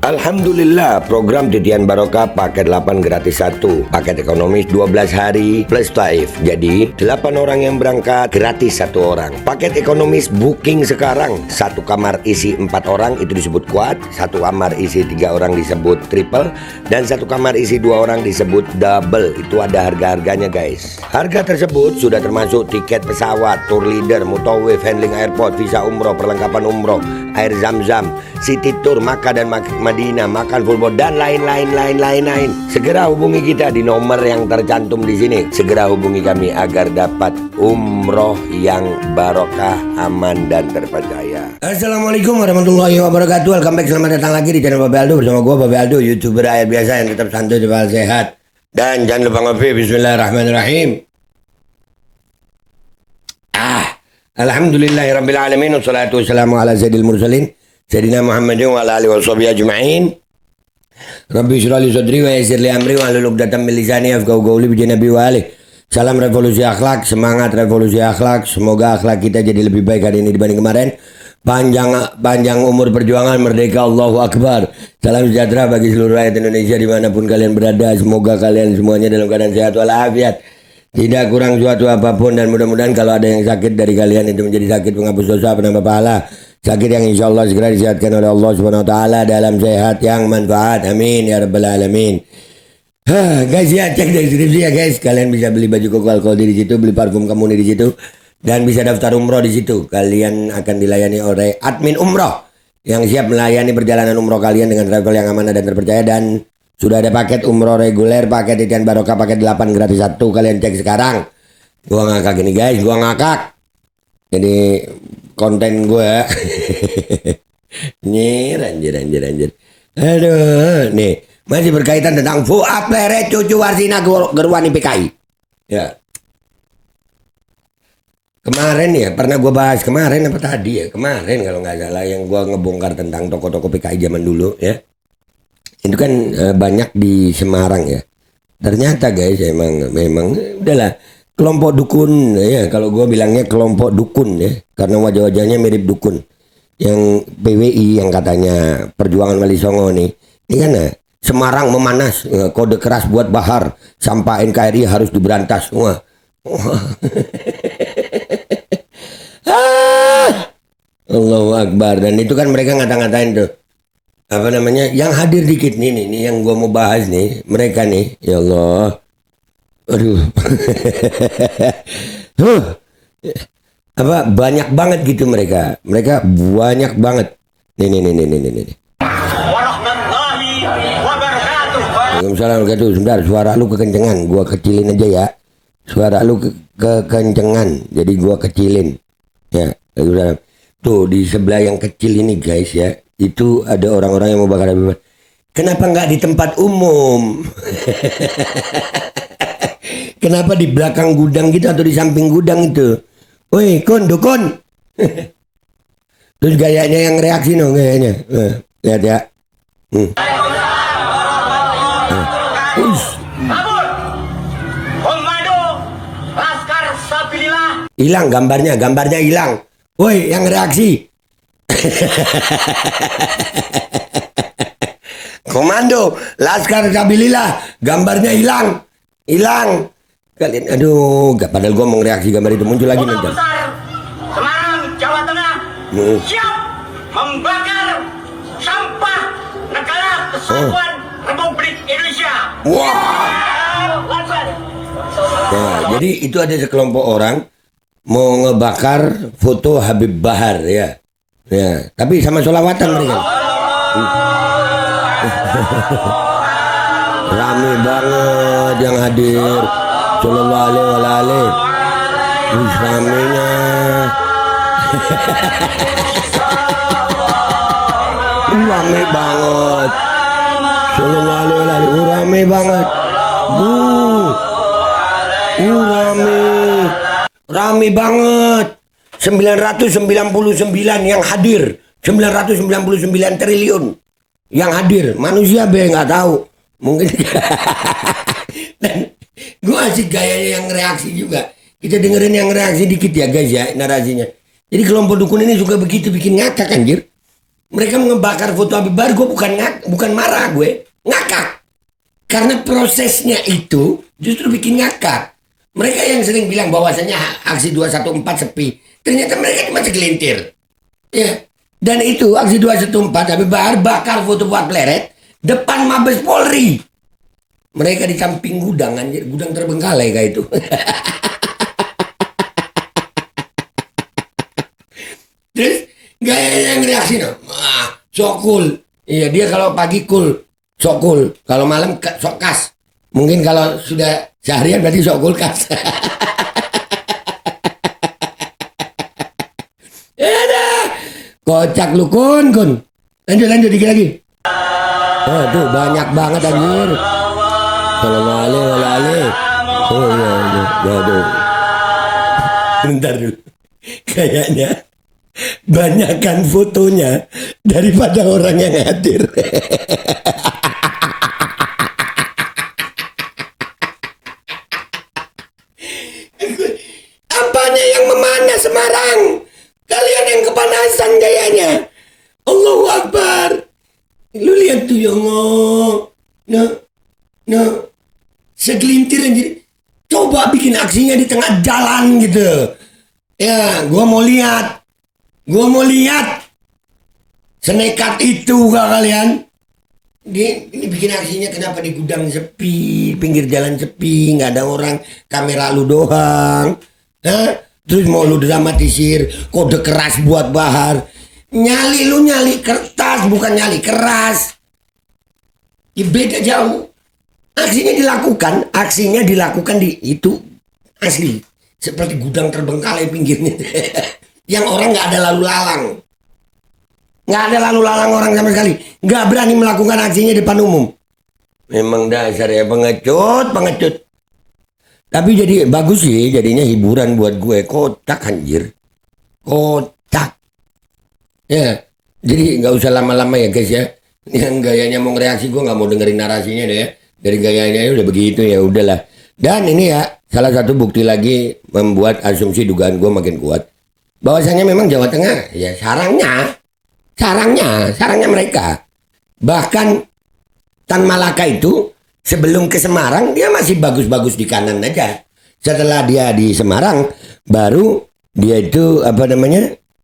Alhamdulillah, program Titian Barokah paket 8 gratis 1, paket ekonomis 12 hari plus taif. Jadi 8 orang yang berangkat gratis 1 orang. Paket ekonomis booking sekarang, 1 kamar isi 4 orang itu disebut quad, 1 kamar isi 3 orang disebut triple, dan 1 kamar isi 2 orang disebut double. Itu ada harga-harganya guys. Harga tersebut sudah termasuk tiket pesawat, tour leader, mutawif, handling airport, visa umroh, perlengkapan umroh, air zam-zam, city tour, Makkah dan Madinah, makan full board, dan lain-lain. Segera hubungi kita di nomor yang tercantum di sini. Segera hubungi kami agar dapat umroh yang barokah, aman dan terpercaya. Assalamualaikum warahmatullahi wabarakatuh. Welcome back, selamat datang lagi di channel Babe Aldo bersama gue Babe Aldo, YouTuber rakyat biasa yang tetap santuy dan sehat. Dan jangan lupa ngopi. Bismillahirrahmanirrahim. Alhamdulillahirabbil alamin, wassalatu wassalamu ala sayyidil mursalin Sayyidina Muhammadin wa ala alihi washabihi ajma'in. Rabbi shrah li sadri wa yassir li amri wa hlul 'uqdatam min lisani yafqahu qawli bi nabi wa alihi. Salam revolusi akhlak, semangat revolusi akhlak. Semoga akhlak kita jadi lebih baik hari ini dibanding kemarin. Panjang umur perjuangan, merdeka, Allahu Akbar. Salam sejahtera bagi seluruh rakyat Indonesia dimanapun kalian berada. Semoga kalian semuanya dalam keadaan sehat walafiat, tidak kurang suatu apapun, dan mudah-mudahan kalau ada yang sakit dari kalian itu menjadi sakit penghapus dosa, penambah pahala, sakit yang insya Allah segera disehatkan oleh Allah Subhanahu Wa Taala dalam sehat yang manfaat. Amin ya rabbal alamin. Guys ya, cek deskripsi ya guys. Kalian bisa beli baju koko alkohol di situ, beli parfum kamu di situ, dan bisa daftar umroh di situ. Kalian akan dilayani oleh admin umroh yang siap melayani perjalanan umroh kalian dengan travel yang amanah dan terpercaya. Dan sudah ada paket umroh reguler, paket Titian Barokah, paket 8 gratis 1. Kalian cek sekarang. Gua ngakak ini guys, gua ngakak. Jadi konten gua nyir anjir. Aduh, nih masih berkaitan tentang Fuad Pleret cucu Warsina Gerwani PKI. Ya. Kemarin ya, pernah gua bahas kemarin apa tadi ya? Kemarin kalau nggak salah yang gua ngebongkar tentang toko-toko PKI zaman dulu ya. Itu kan banyak di Semarang ya. Ternyata guys memang udahlah kelompok dukun ya, kalau gue bilangnya kelompok dukun ya, karena wajah-wajahnya mirip dukun. Yang PWI yang katanya perjuangan Wali Songo nih. Ini kan Semarang memanas, kode keras buat Bahar, sampah NKRI harus diberantas. Wah. Allahu Akbar. Dan itu kan mereka ngata-ngatain tuh, apa namanya, yang hadir dikit nih yang gua mau bahas nih, mereka nih, ya Allah, aduh, apa banyak banget gitu mereka banyak banget, nih. Waalaikumsalam warahmatullahi. Sebentar, suara lu kekencengan, gua kecilin aja ya, suara lu kekencengan, jadi gua kecilin, ya. Tuh di sebelah yang kecil ini guys ya. Itu ada orang-orang yang mau bakar Habib. Kenapa nggak di tempat umum? Kenapa di belakang gudang gitu atau di samping gudang itu? Woi, dukun. Terus gayanya yang reaksi no gayanya. Lihat ya. Hilang gambarnya hilang. Woi, yang reaksi. Komando Laskar Sabilillah, gambarnya hilang. Kalian aduh, padahal gua mau reaksi gambar itu muncul lagi nanti. Semarang, Jawa Tengah, siap membakar sampah negara kesatuan Republik Indonesia. Wah. Nah, jadi itu ada sekelompok orang mau ngebakar foto Habib Bahar ya. Ya, tapi sama sholawatan mereka. Rame banget yang hadir. Sallallahu alaihi wasallam. Ramenya. Rame banget. Sallallahu alaihi wasallam. Rame banget. Rame banget. 999 yang hadir, 999 triliun yang hadir. Manusia nggak tahu, mungkin. Dan gue asik gayanya yang reaksi juga. Kita dengerin yang reaksi dikit ya guys ya, narasinya. Jadi kelompok dukun ini juga begitu, bikin ngakak anjir. mereka ngebakar foto Habib Bahar, gue bukan marah, gue ngakak. Karena prosesnya itu justru bikin ngakak. Mereka yang sering bilang bahwasanya aksi 214 sepi, ternyata mereka cuma segelintir. Ya. Dan itu aksi 214 Habib Bahar bakar foto Fuad Pleret depan Mabes Polri. Mereka di samping gudang, anjir, gudang terbengkalai kayak itu. Terus gayanya ngereaksi, sok cool. Iya, dia kalau pagi cool, sok cool. Kalau malam sok kas. Mungkin kalau sudah seharian berarti sok cool kas. Kocak lu kun. Lanjut dikit lagi. Oh tuh banyak banget anjir. Sallallahu alaihi. Oh iya. Tuh. Bentar dulu. Kayaknya banyakkan fotonya daripada orang yang hadir. Apanya yang memanah Semarang? Kalian yang kepanasan gayanya. Allahu Akbar. Lu lihat tuh ya no. Segelintir anjir. Coba bikin aksinya di tengah jalan gitu. Ya, gua mau lihat. Senekat itu gak kalian? Ini bikin aksinya kenapa di gudang sepi, pinggir jalan sepi, nggak ada orang, kamera lu doang. Terus mau lu dramatisir kode keras buat Bahar. Nyali kertas, bukan nyali keras. Ya beda jauh. Aksinya dilakukan di itu asli. Seperti gudang terbengkalai pinggirnya. Yang orang nggak ada lalu lalang. Nggak ada lalu lalang orang sama sekali. Nggak berani melakukan aksinya di depan umum. Memang dasar ya pengecut. Tapi jadi bagus sih, jadinya hiburan buat gue. Kocak anjir. Kocak. Ya, jadi nggak usah lama-lama ya guys ya. Yang gayanya mau reaksi gue nggak mau dengerin narasinya deh ya. Dari gayanya udah begitu ya udahlah. Dan ini ya salah satu bukti lagi membuat asumsi dugaan gue makin kuat. Bahwasanya memang Jawa Tengah ya sarangnya mereka. Bahkan Tan Malaka itu sebelum ke Semarang dia masih bagus-bagus di kanan aja. Setelah dia di Semarang baru dia itu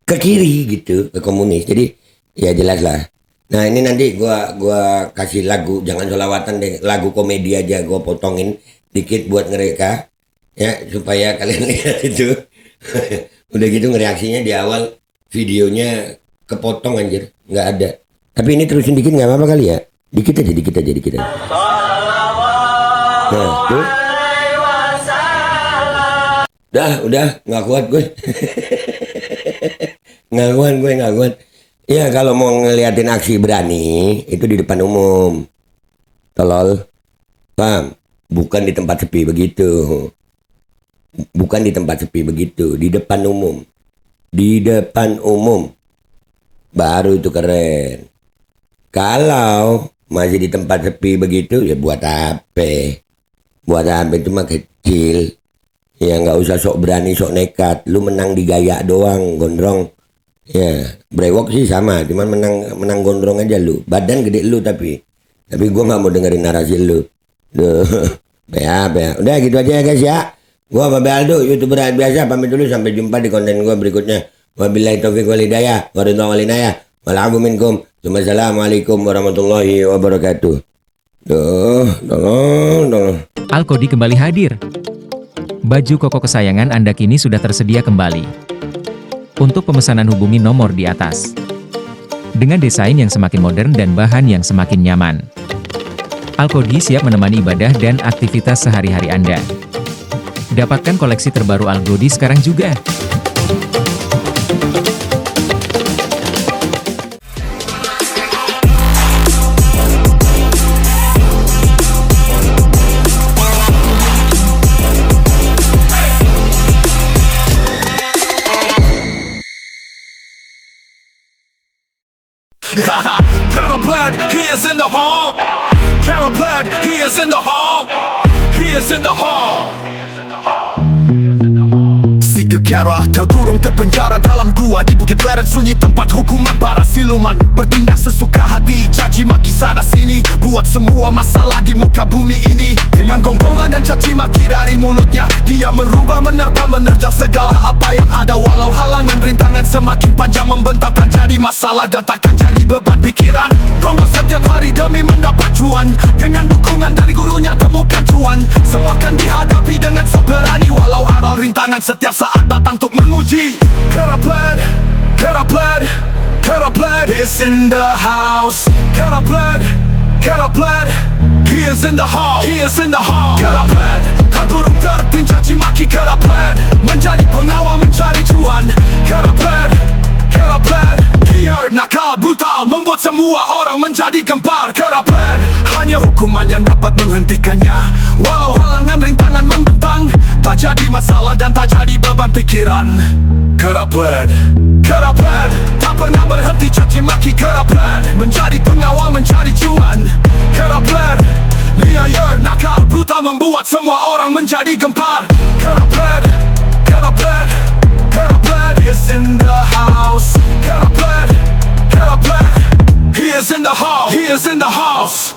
ke kiri gitu, ke komunis. Jadi ya jelas lah. Nah ini nanti gua kasih lagu, jangan solawatan deh, lagu komedi aja gua potongin dikit buat mereka ya supaya kalian lihat itu. Udah gitu ngereaksinya di awal videonya kepotong anjir, nggak ada. Tapi ini terusin dikit nggak apa-apa kali ya? Dikit aja. Nah, tuh. Udah nggak kuat gue. nggak kuat. Ya kalau mau ngeliatin aksi berani itu di depan umum. Tolol. Paham? Bukan di tempat sepi begitu. Di depan umum. Baru itu keren. Kalau masih di tempat sepi begitu ya buat apa? Itu mah kecil. Ya nggak usah sok berani, sok nekat. Lu menang di gaya doang, gondrong. Ya, brewok sih sama, cuman menang gondrong aja lu. Badan gede lu tapi gua nggak mau dengerin narasi lu. Duh, ya. Udah gitu aja ya guys ya. Gua Babe Aldo, YouTuber biasa, pamit dulu sampai jumpa di konten gua berikutnya. Wabillahi taufiq wal hidayah, waridwan walinayah, wal minkum. Wassalamualaikum warahmatullahi wabarakatuh. Tolong. Alkodi kembali hadir. Baju koko kesayangan Anda kini sudah tersedia kembali. Untuk pemesanan hubungi nomor di atas. Dengan desain yang semakin modern dan bahan yang semakin nyaman. Alkodi siap menemani ibadah dan aktivitas sehari-hari Anda. Dapatkan koleksi terbaru Alkodi sekarang juga. Power blood, he is in the hall. Power blood, he is in the hall. He is in the hall. Seek the Kara terkurung terpenjara dalam gua di Bukit Pleret, sunyi tempat hukuman para siluman. Bertindak sesuka hati, caci maki sana sini, buat semua masalah di muka bumi ini. Dengan gonggongan dan caci maki dari mulutnya, dia merubah, menerpa, menerjang segala apa yang ada. Walau halangan rintangan semakin panjang membentang, tak jadi masalah dan takkan jadi beban pikiran. Gonggong setiap hari demi mendapat cuan, dengan dukungan dari gurunya temukan cuan. Semua akan dihadapi dengan berani, walau ada rintangan setiap saat datang untuk menguji. Kerapled, Kerapled, Kerapled is in the house. Kerapled, Kerapled, he is in the hall, he is in the hall. Kerapled, terkurung terpin caci maki. Kerapled, menjadi pengawal mencari cuan. Kerapled, Kerapled, biar nakal brutal membuat semua orang menjadi gempar. Kerapled, hanya hukuman yang dapat menghentikannya. Walau halangan rintangan membentang, tak jadi masalah dan tak jadi beban pikiran. Kerapled, Kerapled, tak pernah berhenti caci maki. Kerapled, menjadi pengawal mencari cuan. Kerapled, liar, nakal, brutal membuat semua orang menjadi gempar. Kerapled, Kerapled, Kerapled is in the house. Kerapled, Kerapled, he is in the hall, he is in the house.